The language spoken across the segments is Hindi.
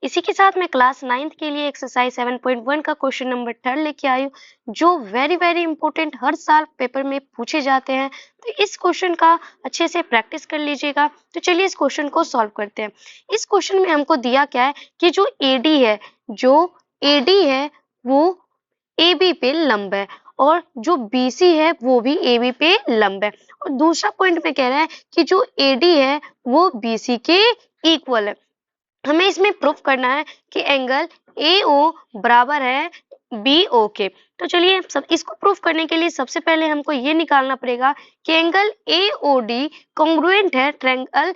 इसी के साथ मैं क्लास 9th के लिए एक्सरसाइज 7.1 का क्वेश्चन नंबर 3 लेके आई हूँ, जो वेरी इम्पोर्टेंट हर साल पेपर में पूछे जाते हैं। तो इस क्वेश्चन का अच्छे से प्रैक्टिस कर लीजिएगा। तो चलिए इस क्वेश्चन को सॉल्व करते हैं। इस क्वेश्चन में हमको दिया क्या है कि जो एडी है वो AB पे लंब है और जो BC है वो भी AB पे लंब है। और दूसरा पॉइंट में कह रहा है कि जो AD है वो BC के इक्वल है। हमें इसमें प्रूफ करना है कि एंगल AO बराबर है BO के। तो चलिए सब इसको प्रूफ करने के लिए सबसे पहले हमको ये निकालना पड़ेगा कि एंगल AOD कॉन्ग्रुएंट है ट्रायंगल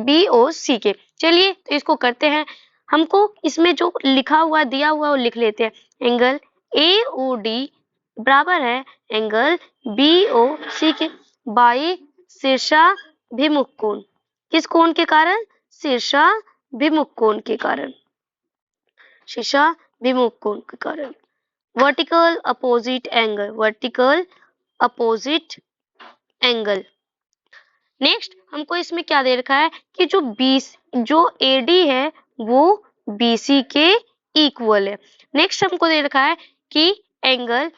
BOC के। चलिए तो इसको करते हैं। हमको इसमें जो लिखा हुआ दिया हुआ वो लिख लेते हैं। एंगल AOD बराबर है एंगल BOC के बाई शीर्षाभिमुख कोण। किस कोण के कारण? शीर्षाभिमुख कोण के कारण। शीर्षाभिमुख कोण के कारण। Vertical opposite angle. नेक्स्ट हमको इसमें क्या दे रखा है कि जो AD है वो BC के इक्वल है। नेक्स्ट हमको दे रखा है कि एंगल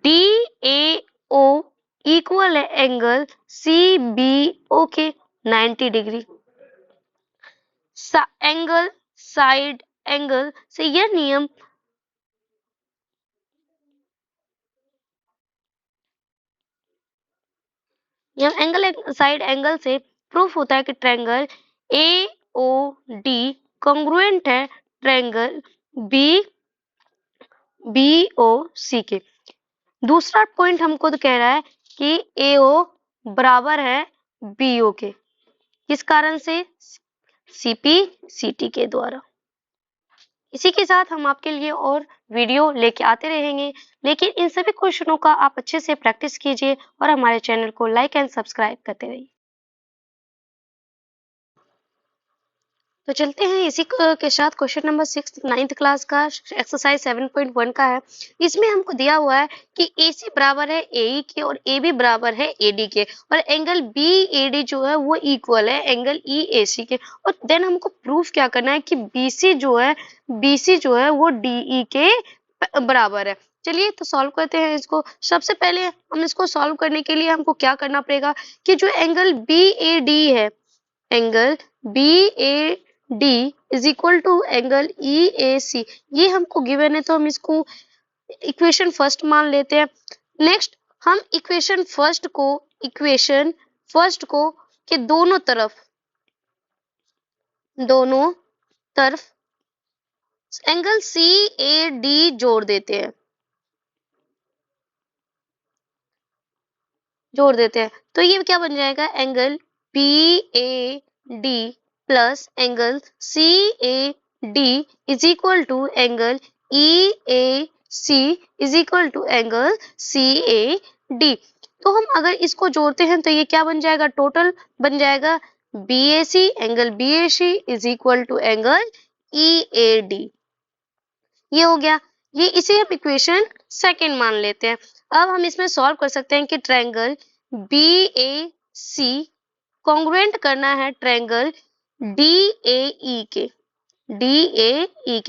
DAO इक्वल है एंगल CBO के 90 डिग्री। एंगल साइड एंगल से यह नियम एंगल साइड एंगल से प्रूफ होता है कि ट्रायंगल AOD कॉन्ग्रुएंट है ट्रायंगल BOC के। दूसरा पॉइंट हमको तो कह रहा है कि AO बराबर है BO के। किस कारण से? CPCT के द्वारा। इसी के साथ हम आपके लिए और वीडियो लेके आते रहेंगे, लेकिन इन सभी क्वेश्चनों का आप अच्छे से प्रैक्टिस कीजिए और हमारे चैनल को लाइक एंड सब्सक्राइब करते रहिए। तो चलते हैं इसी के साथ क्वेश्चन नंबर 6 9th क्लास का एक्सरसाइज 7.1 का है। इसमें हमको दिया हुआ है कि AC बराबर है AE के और AB बराबर है AD के और एंगल BAD जो है वो इक्वल है एंगल EAC के। और देन हमको प्रूफ क्या करना है कि BC जो है वो DE के बराबर है। चलिए तो सॉल्व करते हैं इसको। सबसे पहले हम इसको सॉल्व करने के लिए हमको क्या करना पड़ेगा कि जो एंगल BAD है, angle BAD is equal to angle EAC, ये हमको गिवन है तो हम इसको इक्वेशन फर्स्ट मान लेते हैं। नेक्स्ट हम इक्वेशन फर्स्ट को के दोनों तरफ एंगल CAD जोड़ देते हैं। तो ये क्या बन जाएगा? Angle BAD plus angle CAD is equal to angle EAC is equal to angle CAD। तो हम अगर इसको जोड़ते हैं तो ये क्या बन जाएगा? टोटल बन जाएगा BAC angle BAC is equal to angle EAD। ये हो गया। ये इसे हम इक्वेशन सेकंड मान लेते हैं। अब हम इसमें सॉल्व कर सकते हैं कि ट्रायंगल BAC कॉन्ग्रुएंट करना है ट्रायंगल DAE के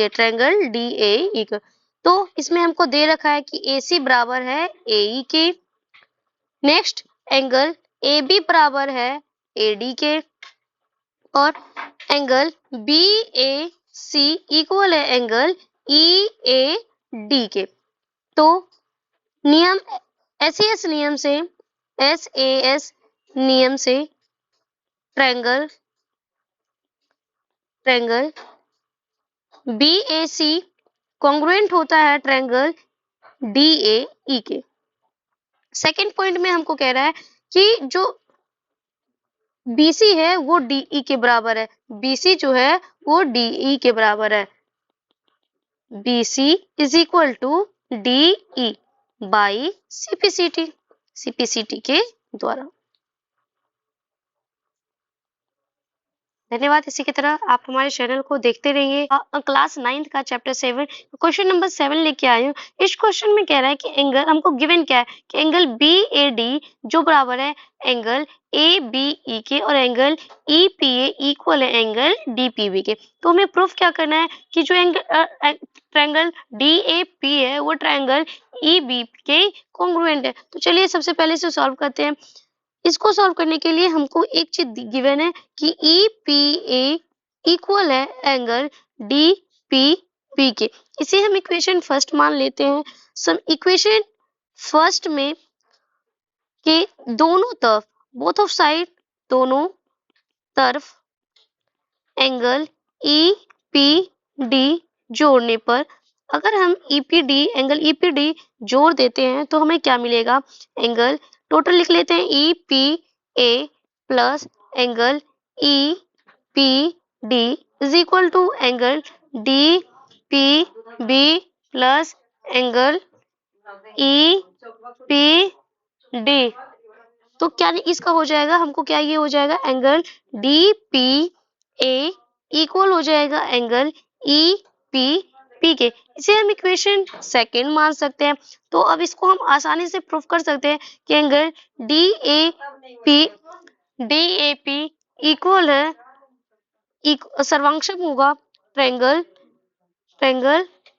ट्रायंगल DAE के। तो इसमें हमको दे रखा है कि AC बराबर है AE के। नेक्स्ट एंगल AB बराबर है AD के और एंगल BAC इक्वल है एंगल EAD के। तो नियम SAS नियम से ट्रायंगल BAC कॉन्ग्रुएंट होता है ट्रायंगल DAE के। सेकंड पॉइंट में हमको कह रहा है कि जो BC है वो DE के बराबर है। BC जो है वो DE के बराबर है। BC is equal to DE by CPCT के द्वारा। धन्यवाद। इसी की तरह आप हमारे चैनल को देखते रहिए। क्लास 9th का चैप्टर 7 क्वेश्चन नंबर 7 लेके आई हूँ। इस क्वेश्चन में कह रहा है कि एंगल हमको गिवन क्या है कि एंगल BAD जो बराबर है एंगल ABE के और एंगल EPA इक्वल है एंगल DPB के। तो हमें प्रूफ क्या करना है कि जो ट्रायंगल DAP है वो ट्रायंगल EB के कॉन्ग्रुएंट है। तो चलिए सबसे पहले इसे सॉल्व करते हैं। इसको सॉल्व करने के लिए हमको एक चीज गिवन है कि EPA इक्वल है एंगल DPB के। इसे हम इक्वेशन फर्स्ट मान लेते हैं। सम इक्वेशन फर्स्ट में के दोनों तरफ बोथ ऑफ साइड दोनों तरफ एंगल EPD जोड़ने पर अगर हम एंगल EPD जोड़ देते हैं तो हमें क्या मिलेगा? एंगल टोटल लिख लेते हैं EPA plus angle EPD is equal to angle DPB plus angle EPD। तो क्या इसका हो जाएगा? हमको क्या ये हो जाएगा? एंगल DPA इक्वल हो जाएगा एंगल EPP के। इसे हम इक्वेशन सेकेंड मान सकते हैं। तो अब इसको हम आसानी से प्रूफ कर सकते हैं कि एंगल DAP इक्वल है सर्वांशक होगा ट्रायंगल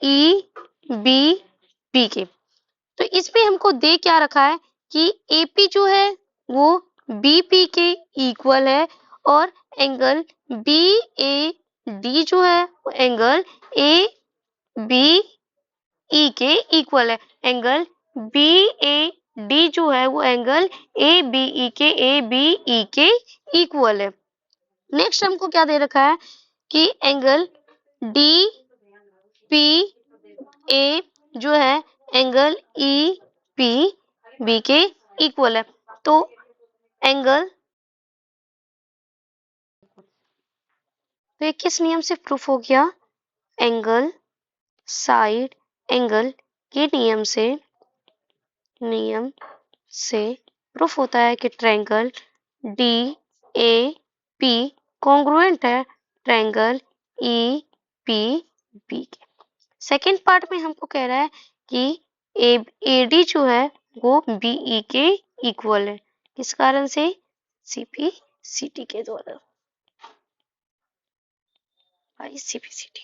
EBP के। तो इसमें हमको दे क्या रखा है कि AP जो है वो BP के इक्वल है और एंगल BAD जो है वो एंगल ABE के इक्वल है। एंगल BAD जो है वो एंगल ABE के इक्वल है। नेक्स्ट हमको क्या दे रखा है कि एंगल DPA जो है एंगल EPB के इक्वल है। तो एंगल तो ये किस नियम से प्रूफ हो गया? एंगल साइड एंगल के नियम से प्रूफ होता है कि ट्रायंगल DAP कॉन्ग्रुएंट है ट्रायंगल EPB के। सेकेंड पार्ट में हमको कह रहा है कि AD जो है वो BE के इक्वल है। किस कारण से? CPCT के द्वारा। CPCT